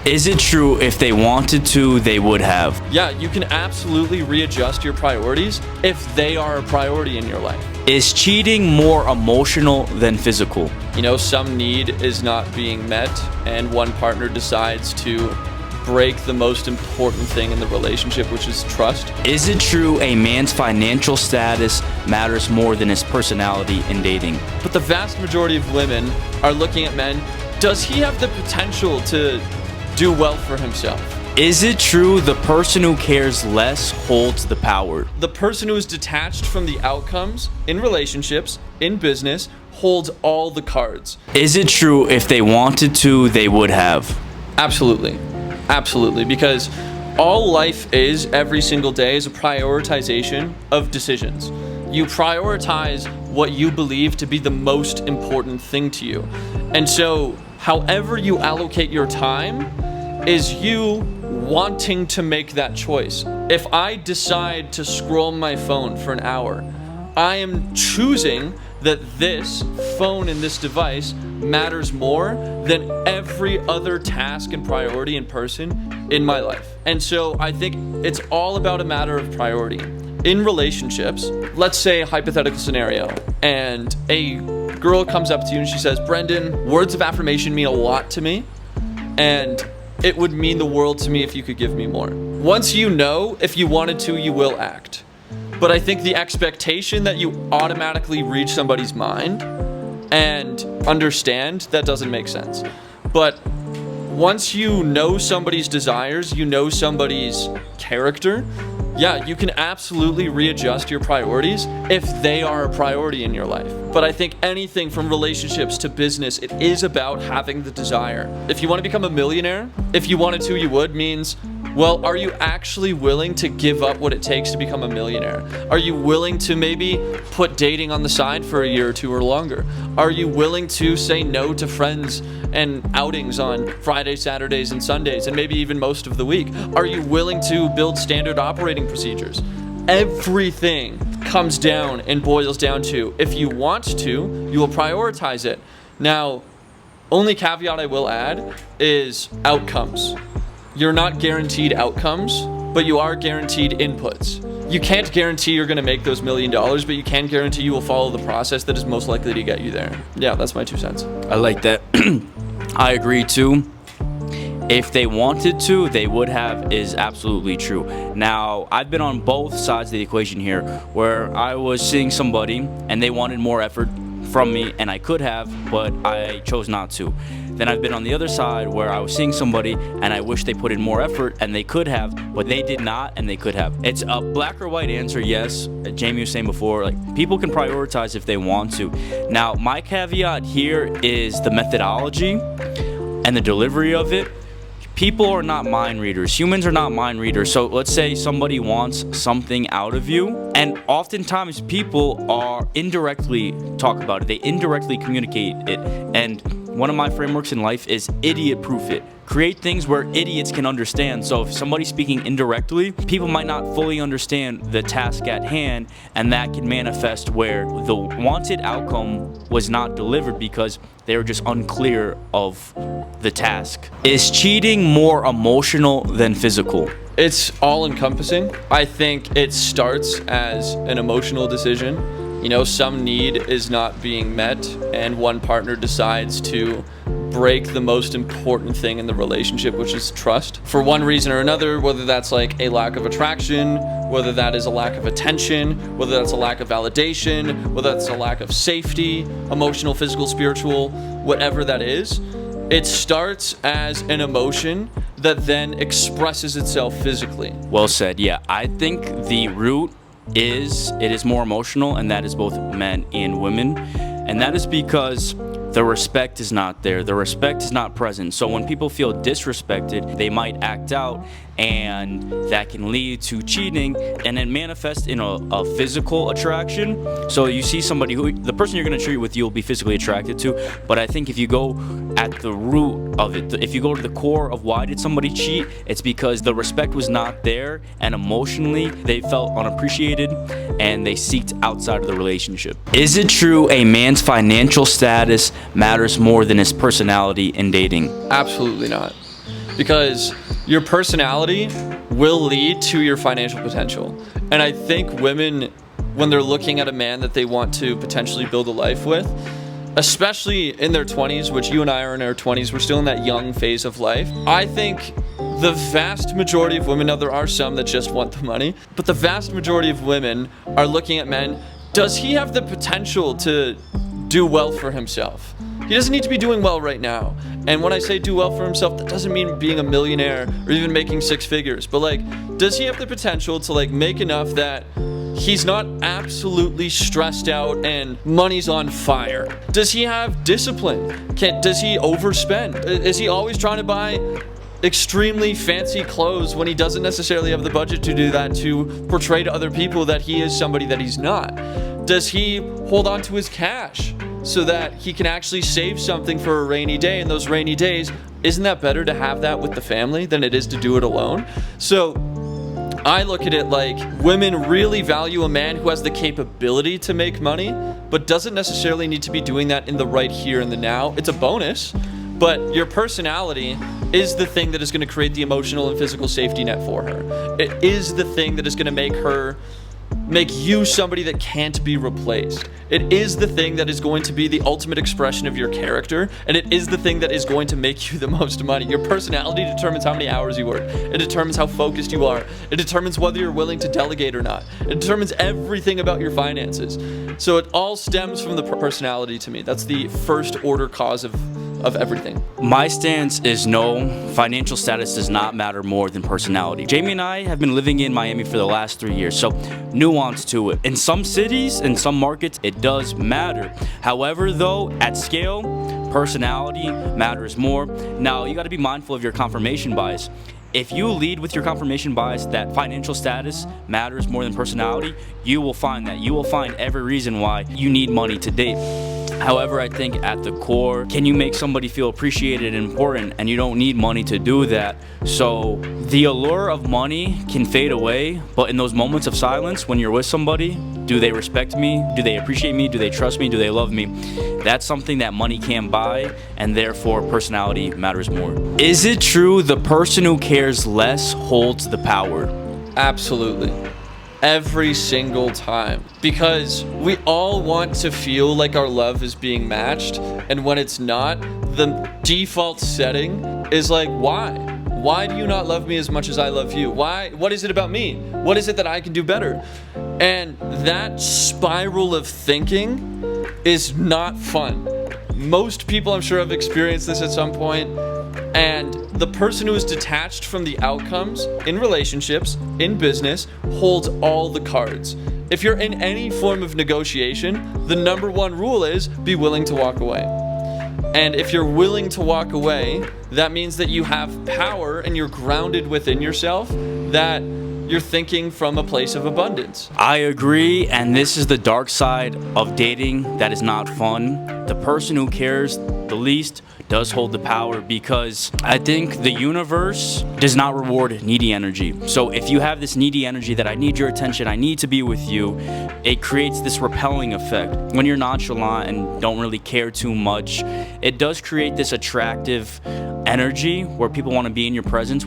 Is it true if they wanted to, they would have? Yeah, you can absolutely readjust your priorities if they are a priority in your life. Is cheating more emotional than physical? You know, some need is not being met, and one partner decides to break the most important thing in the relationship, which is trust. Is it true a man's financial status matters more than his personality in dating? But the vast majority of women are looking at men. Does he have the potential to do well for himself? Is it true the person who cares less holds the power? The person who is detached from the outcomes in relationships, in business, holds all the cards. Is it true if they wanted to, they would have? Absolutely. Absolutely. Because all life is every single day is a prioritization of decisions. You prioritize what you believe to be the most important thing to you. And so, however you allocate your time is you wanting to make that choice. If I decide to scroll my phone for an hour, I am choosing that this phone and this device matters more than every other task and priority and person in my life. And so I think it's all about a matter of priority. In relationships, let's say a hypothetical scenario, and a girl comes up to you and she says, Brendan, words of affirmation mean a lot to me, and it would mean the world to me if you could give me more. Once you know, if you wanted to, you will act. But I think the expectation that you automatically read somebody's mind and understand, that doesn't make sense. But once you know somebody's desires, you know somebody's character, yeah, you can absolutely readjust your priorities if they are a priority in your life. But I think anything from relationships to business, it is about having the desire. If you want to become a millionaire, if you wanted to, you would, means, well, are you actually willing to give up what it takes to become a millionaire? Are you willing to maybe put dating on the side for a year or two or longer? Are you willing to say no to friends and outings on Fridays, Saturdays, and Sundays, and maybe even most of the week? Are you willing to build standard operating procedures? Everything comes down and boils down to, if you want to, you will prioritize it. Now, only caveat I will add is outcomes. You're not guaranteed outcomes, but you are guaranteed inputs. You can't guarantee you're going to make those $1 million, but you can guarantee you will follow the process that is most likely to get you there. Yeah, that's my 2 cents. I like that. I agree too. If they wanted to, they would have is absolutely true. Now, I've been on both sides of the equation here, where I was seeing somebody and they wanted more effort from me, and I could have, but I chose not to. Then I've been on the other side where I was seeing somebody and I wish they put in more effort, and they could have, but they did not, and they could have. It's a black or white answer, yes. Jamie was saying before, like, people can prioritize if they want to. Now, my caveat here is the methodology and the delivery of it. People are not mind readers. Humans are not mind readers. So let's say somebody wants something out of you, and oftentimes people are indirectly talk about it. They indirectly communicate it. And one of my frameworks in life is idiot proof it. Create things where idiots can understand. So if somebody's speaking indirectly, people might not fully understand the task at hand, and that can manifest where the wanted outcome was not delivered because they were just unclear of the task. Is cheating more emotional than physical? It's all encompassing. I think it starts as an emotional decision. You know, some need is not being met, and one partner decides to break the most important thing in the relationship, which is trust. For one reason or another, whether that's like a lack of attraction, whether that is a lack of attention, whether that's a lack of validation, whether that's a lack of safety, emotional, physical, spiritual, whatever that is, it starts as an emotion that then expresses itself physically. Well said. Yeah, I think the root is it is more emotional, and that is both men and women, and that is because the respect is not there. The respect is not present. So when people feel disrespected, they might act out, and that can lead to cheating, and then manifest in a physical attraction. So you see somebody who, the person you're going to treat with, you'll be physically attracted to. But I think if you go at the root of it, if you go to the core of why did somebody cheat, it's because the respect was not there, and emotionally they felt unappreciated, and they seeked outside of the relationship. Is it true a man's financial status matters more than his personality in dating? Absolutely not. because your personality will lead to your financial potential. And I think women, when they're looking at a man that they want to potentially build a life with, especially in their 20s, which you and I are in our 20s, we're still in that young phase of life. I think the vast majority of women, now there are some that just want the money, but the vast majority of women are looking at men. Does he have the potential to do well for himself? He doesn't need to be doing well right now. And when I say do well for himself, that doesn't mean being a millionaire or even making six figures. But like, does he have the potential to like make enough that he's not absolutely stressed out and money's on fire? Does he have discipline? Does he overspend? Is he always trying to buy extremely fancy clothes when he doesn't necessarily have the budget to do that, to portray to other people that he is somebody that he's not? Does he hold on to his cash so that he can actually save something for a rainy day? And those rainy days, isn't that better to have that with the family than it is to do it alone? So I look at it like women really value a man who has the capability to make money, but doesn't necessarily need to be doing that in the right here and the now. It's a bonus, but your personality is the thing that is going to create the emotional and physical safety net for her. It is the thing that is going to make you somebody that can't be replaced. It is the thing that is going to be the ultimate expression of your character, and it is the thing that is going to make you the most money. Your personality determines how many hours you work. It determines how focused you are. It determines whether you're willing to delegate or not. It determines everything about your finances. So it all stems from the personality to me. That's the first order cause of everything. My stance is no, financial status does not matter more than personality. Jamie and I have been living in Miami for the last 3 years, so nuance to it. In some cities, in some markets, it does matter. However, though, at scale, personality matters more. Now, you got to be mindful of your confirmation bias. If you lead with your confirmation bias that financial status matters more than personality, you will find that. You will find every reason why you need money to date. However, I think at the core, can you make somebody feel appreciated and important? And you don't need money to do that. So the allure of money can fade away, but in those moments of silence, when you're with somebody, do they respect me? Do they appreciate me? Do they trust me? Do they love me? That's something that money can't buy, and therefore personality matters more. Is it true the person who cares less holds the power? Absolutely. Every single time. Because we all want to feel like our love is being matched, and when it's not, the default setting is like, why? Why do you not love me as much as I love you? Why? What is it about me? What is it that I can do better? And that spiral of thinking is not fun. Most people, I'm sure, have experienced this at some point. And the person who is detached from the outcomes in relationships, in business, holds all the cards. If you're in any form of negotiation, the number one rule is be willing to walk away. And if you're willing to walk away, that means that you have power and you're grounded within yourself, that you're thinking from a place of abundance. I agree, and this is the dark side of dating that is not fun. The person who cares the least does hold the power, because I think the universe does not reward needy energy. So if you have this needy energy that I need your attention, I need to be with you, it creates this repelling effect. When you're nonchalant and don't really care too much, it does create this attractive energy where people want to be in your presence.